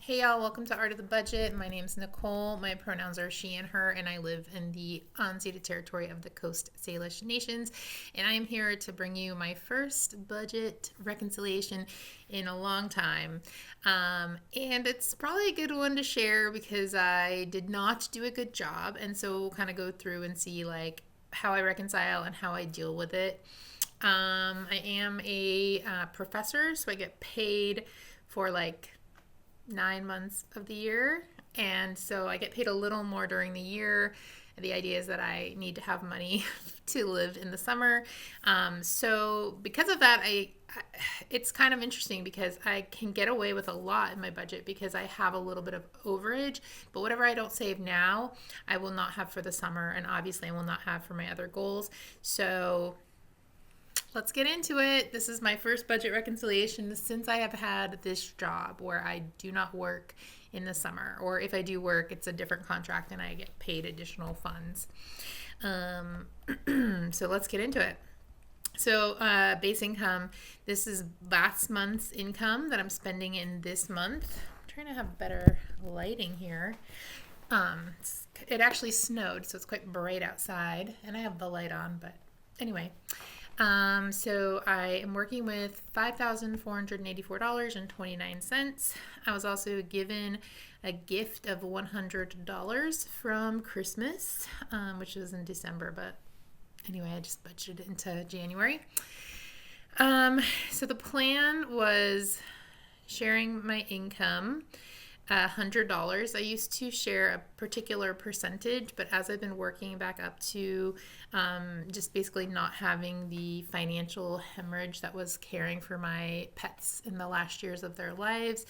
Hey y'all, welcome to Art of the Budget. My name's Nicole. My pronouns are she and her, and I live in the unceded territory of the Coast Salish Nations. And I am here to bring you my first budget reconciliation in a long time. And it's probably a good one to share because I did not do a good job. And so we'll kind of go through and see like how I reconcile and how I deal with it. I am a professor, so I get paid for like 9 months of the year. And so I get paid a little more during the year. The idea is that I need to have money to live in the summer. So because of that, it's kind of interesting because I can get away with a lot in my budget because I have a little bit of overage. But whatever I don't save now, I will not have for the summer. And obviously, I will not have for my other goals. So let's get into it. This is my first budget reconciliation since I have had this job where I do not work in the summer. Or if I do work, it's a different contract and I get paid additional funds. So let's get into it. So, base income, this is last month's income that I'm spending in this month. I'm trying to have better lighting here. It actually snowed, so it's quite bright outside, and I have the light on, but anyway. So I am working with $5,484.29. I was also given a gift of $100 from Christmas, which was in December, but anyway, I just budgeted it into January. So the plan was sharing my income. $100. I used to share a particular percentage, but as I've been working back up to just basically not having the financial hemorrhage that was caring for my pets in the last years of their lives,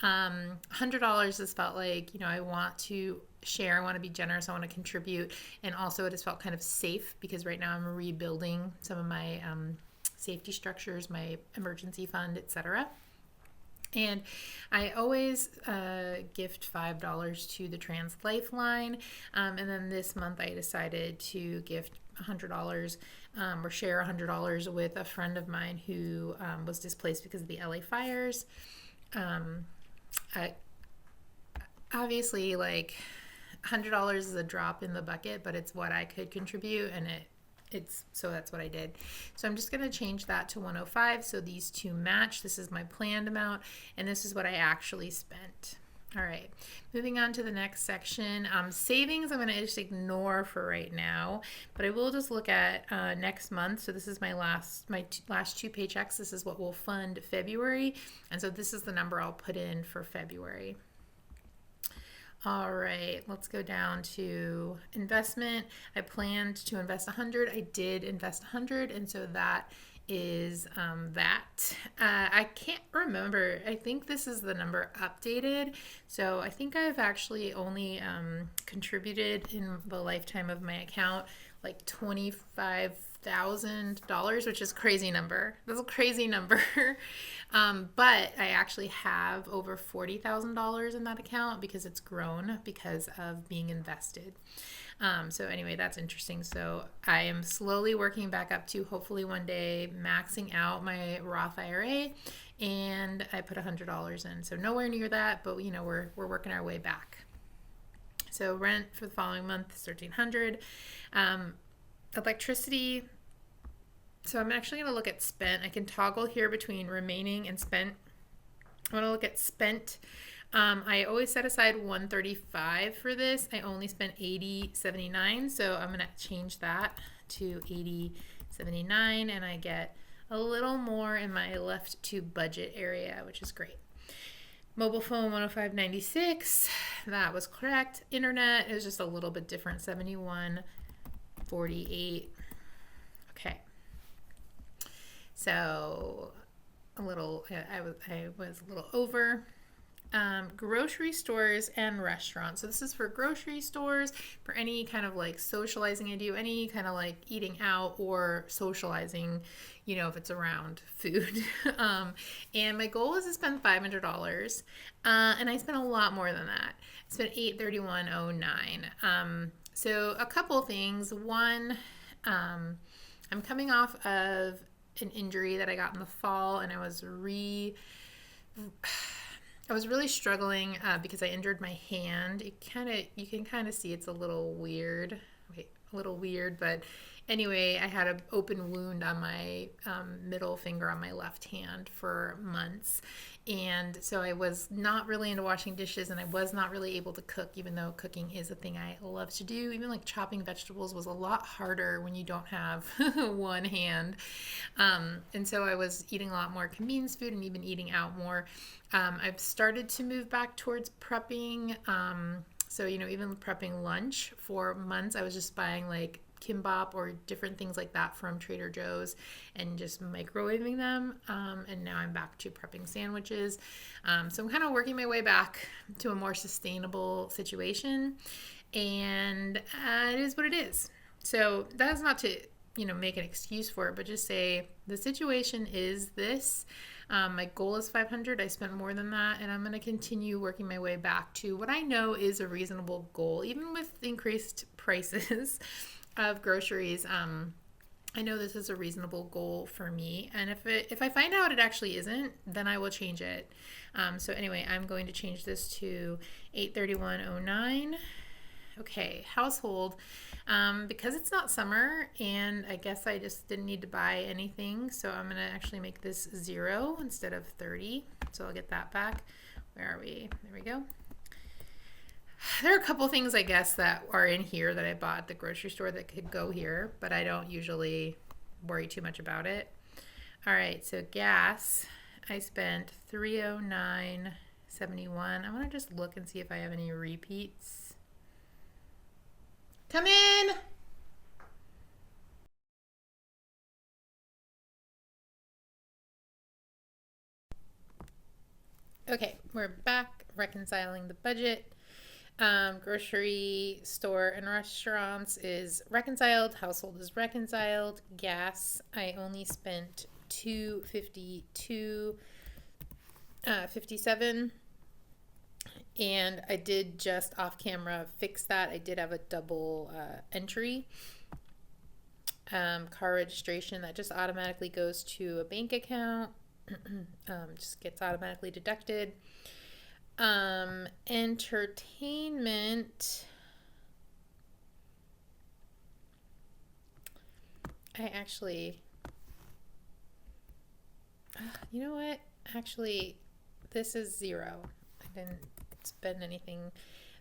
$100 has felt like, I want to share, I want to be generous, I want to contribute, and also it has felt kind of safe because right now I'm rebuilding some of my safety structures, my emergency fund, etc. And I always gift $5 to the Trans Lifeline. And then this month I decided to gift $100 or share $100 with a friend of mine who was displaced because of the LA fires. I, obviously, like $100 is a drop in the bucket, but it's what I could contribute, and so that's what I did. So I'm just going to change that to 105 so these two match. This is my planned amount, and this is what I actually spent. All right, moving on to the next section. Savings I'm going to just ignore for right now, but I will just look at next month. So this is my last two paychecks. This is what will fund February, and so this is the number I'll put in for February. All right, let's go down to investment. I planned to invest 100. I did invest 100, and so that is that. I can't remember. I think this is the number updated. So I think I've actually only contributed in the lifetime of my account like $25,000, which is a crazy number. That's a crazy number. But I actually have over $40,000 in that account because it's grown because of being invested. So anyway, that's interesting. So I am slowly working back up to hopefully one day maxing out my Roth IRA, and I put $100 in. So nowhere near that, but we're working our way back. So rent for the following month is $1,300. Electricity. So I'm actually going to look at spent. I can toggle here between remaining and spent. I want to look at spent. I always set aside $135 for this. I only spent $80.79, so I'm going to change that to $80.79, and I get a little more in my left to budget area, which is great. Mobile phone, $105.96. That was correct. Internet is just a little bit different, $71.48. Okay. So I was a little over. Grocery stores and restaurants. So this is for grocery stores, for any kind of like socializing I do, any kind of like eating out or socializing, if it's around food. And my goal is to spend $500. And I spent a lot more than that. I spent $831.09. So a couple things. One, I'm coming off of an injury that I got in the fall, and I was I was really struggling because I injured my hand. You can kind of see it's a little weird. Wait, a little weird, but anyway, I had an open wound on my middle finger on my left hand for months. And so I was not really into washing dishes, and I was not really able to cook, even though cooking is a thing I love to do. Even like chopping vegetables was a lot harder when you don't have one hand. And so I was eating a lot more convenience food and even eating out more. I've started to move back towards prepping. So, even prepping lunch for months, I was just buying like kimbap or different things like that from Trader Joe's and just microwaving them. And now I'm back to prepping sandwiches. So I'm kind of working my way back to a more sustainable situation. And it is what it is. So that's not to, make an excuse for it, but just say the situation is this. My goal is 500. I spent more than that, and I'm going to continue working my way back to what I know is a reasonable goal, even with increased prices of groceries. I know this is a reasonable goal for me, and if I find out it actually isn't, then I will change it. So anyway, I'm going to change this to 83109. Okay, household. Because it's not summer, and I guess I just didn't need to buy anything, so I'm going to actually make this 0 instead of 30. So I'll get that back. Where are we? There we go. There are a couple things, I guess, that are in here that I bought at the grocery store that could go here, but I don't usually worry too much about it. All right, so gas, I spent $309.71. I want to just look and see if I have any repeats. Come in. Okay, we're back reconciling the budget. Grocery store and restaurants is reconciled. Household is reconciled. Gas, I only spent $252.57. And I did just off camera fix that. I did have a double entry. Car registration, that just automatically goes to a bank account. Just gets automatically deducted. Entertainment, I actually, you know what? Actually, this is 0. I didn't spend anything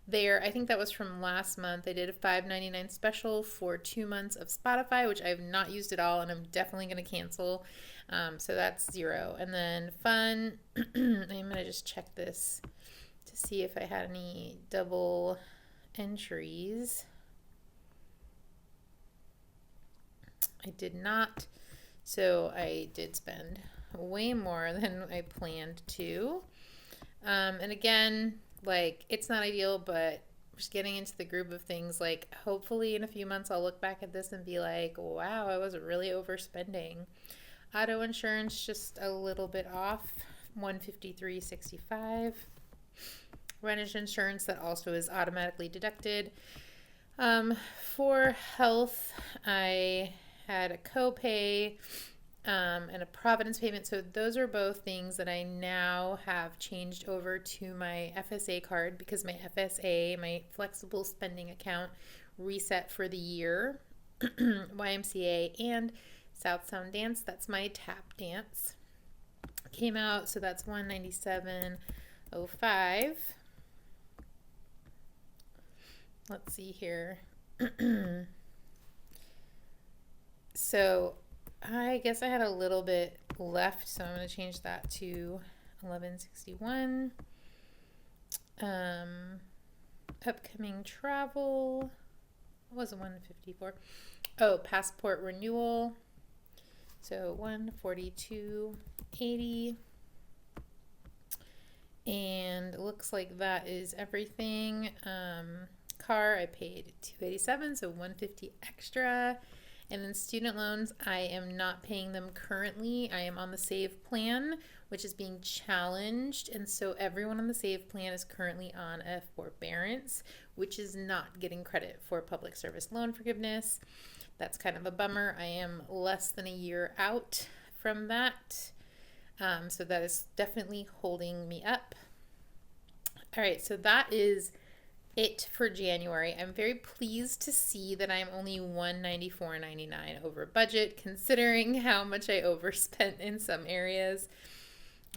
there. I think that was from last month. I did a $5.99 special for 2 months of Spotify, which I have not used at all, and I'm definitely going to cancel. So that's 0. And then fun, I'm going to just check this to see if I had any double entries. I did not. So I did spend way more than I planned to. And again, like, it's not ideal, but just getting into the group of things, like, hopefully in a few months I'll look back at this and be like, wow, I was really overspending. Auto insurance just a little bit off, $153.65. Rentage insurance, that also is automatically deducted. For health, I had a copay and a Providence payment. So those are both things that I now have changed over to my FSA card because my FSA, my flexible spending account, reset for the year. YMCA and South Sound Dance, that's my tap dance, came out, so that's $197.05. Let's see here. So I guess I had a little bit left, so I'm going to change that to $11.61. Upcoming travel, what was it, $154? Oh, passport renewal, so $142.80. And it looks like that is everything. Car, I paid $287, so $150 extra. And then student loans, I am not paying them currently. I am on the SAVE plan, which is being challenged. And so everyone on the SAVE plan is currently on a forbearance, which is not getting credit for public service loan forgiveness. That's kind of a bummer. I am less than a year out from that. So that is definitely holding me up. All right, so that is it for January. I'm very pleased to see that I'm only $194.99 over budget, considering how much I overspent in some areas.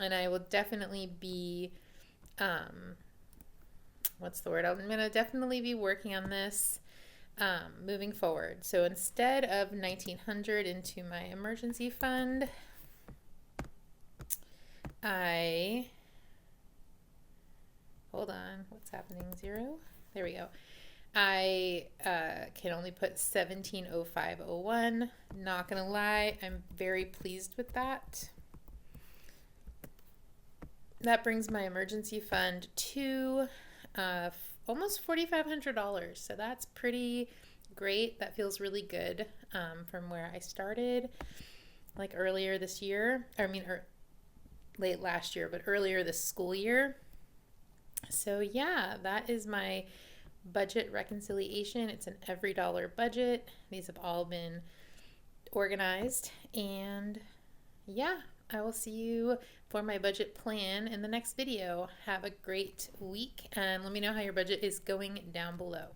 And I will definitely be, what's the word? I'm going to definitely be working on this moving forward. So instead of 1900 into my emergency fund, hold on, what's happening? 0? There we go. I can only put 170501. Not gonna lie, I'm very pleased with that. That brings my emergency fund to almost $4,500. So that's pretty great. That feels really good from where I started, like earlier this year. Late last year, but earlier this school year. So yeah, that is my budget reconciliation. It's an every dollar budget. These have all been organized, and yeah, I will see you for my budget plan in the next video. Have a great week, and let me know how your budget is going down below.